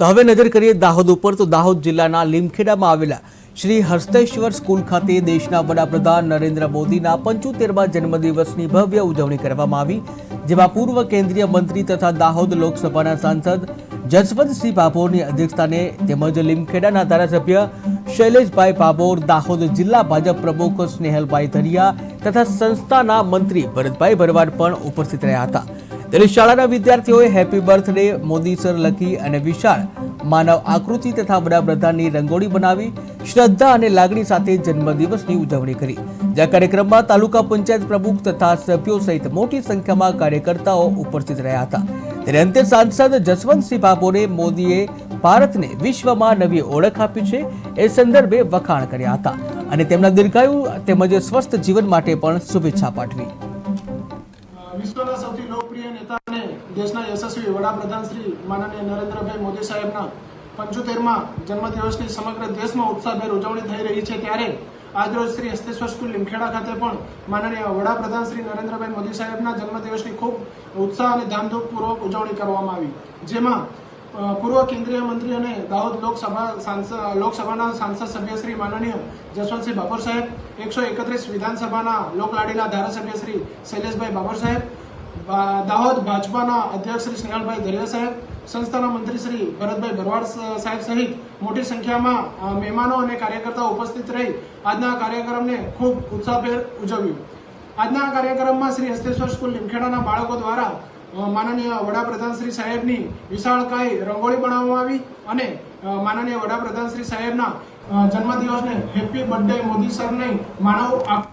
તો હવે નજર કરીએ દાહોદ ઉપર। તો દાહોદ જિલ્લાના લીમખેડામાં આવેલા શ્રી હસ્તેશ્વર સ્કૂલ ખાતે દેશના વડાપ્રધાન નરેન્દ્ર મોદીના 75મા જન્મદિવસની ભવ્ય ઉજવણી કરવામાં આવી, જેમાં પૂર્વ કેન્દ્રીય મંત્રી તથા દાહોદ લોકસભાના સાંસદ જસવંતસિંહ ભાભોરની અધ્યક્ષસ્થાને તેમજ લીમખેડાના ધારાસભ્ય શૈલેષભાઈ ભાભોર, દાહોદ જિલ્લા ભાજપ પ્રમુખ સ્નેહલભાઈ ધરિયા તથા સંસ્થાના મંત્રી ભરતભાઈ ભરવાડ પણ ઉપસ્થિત રહ્યા હતા। ત્યારે શાળાના વિદ્યાર્થીઓએ હેપી બર્થડે મોદી સર લખી અને વિશાળ માનવ આકૃતિ તથા વડાપ્રધાનની રંગોળી બનાવી શ્રદ્ધા અને લાગણી સાથે જન્મદિવસની ઉજવણી કરી। જ્યાં કાર્યક્રમમાં તાલુકા પંચાયત પ્રમુખ તથા સભ્યો સહિત મોટી સંખ્યામાં કાર્યકર્તાઓ ઉપસ્થિત રહ્યા હતા। ત્યારે અંતે સાંસદ જસવંતસિંહ ભાભોરે મોદીએ ભારતને વિશ્વમાં નવી ઓળખ આપી છે એ સંદર્ભે વખાણ કર્યા હતા અને તેમના દીર્ઘાયુ તેમજ સ્વસ્થ જીવન માટે પણ શુભેચ્છા પાઠવી। વિશ્વના સૌથી લોકપ્રિય નેતા અને દેશના યશસ્વી વડાપ્રધાન શ્રી માનનીય નરેન્દ્રભાઈ મોદી સાહેબના 75મા જન્મદિવસની સમગ્ર દેશમાં ઉત્સાહભેર ઉજવણી થઈ રહી છે। ત્યારે આજરોજ શ્રી હસ્તેશ્વર સ્કૂલ લીમખેડા ખાતે પણ માનનીય વડાપ્રધાન શ્રી નરેન્દ્રભાઈ મોદી સાહેબના જન્મદિવસની ખૂબ ઉત્સાહ અને ધામધૂમપૂર્વક ઉજવણી કરવામાં આવી, જેમાં પૂર્વ કેન્દ્રીય મંત્રી અને દાહોદ લોકસભાના સાંસદ સભ્ય શ્રી માનનીય જસવંતસિંહ ભાભોર સાહેબ, 131 વિધાનસભાના લોકલાડીલા ધારાસભ્ય શ્રી શૈલેષભાઈ ભાભોર સાહેબ, દાહોદ ભાજપાના અધ્યક્ષ શ્રી સ્નેહલભાઈ ધરિયા સાહેબ, સંસ્થાના મંત્રી શ્રી ભરતભાઈ ભરવાડ સાહેબ સહિત મોટી સંખ્યામાં મહેમાનો અને કાર્યકર્તાઓ ઉપસ્થિત રહી આજના કાર્યક્રમને ખૂબ ઉત્સાહભેર ઉજવ્યું। આજના કાર્યક્રમમાં શ્રી હસ્તેશ્વર સ્કૂલ લીમખેડાના બાળકો દ્વારા માનનીય વડાપ્રધાન શ્રી સાહેબની વિશાળકાય રંગોળી બનાવવામાં આવી અને માનનીય વડાપ્રધાન શ્રી સાહેબના જન્મદિવસને હેપી બર્થડે મોદી સરને માનવ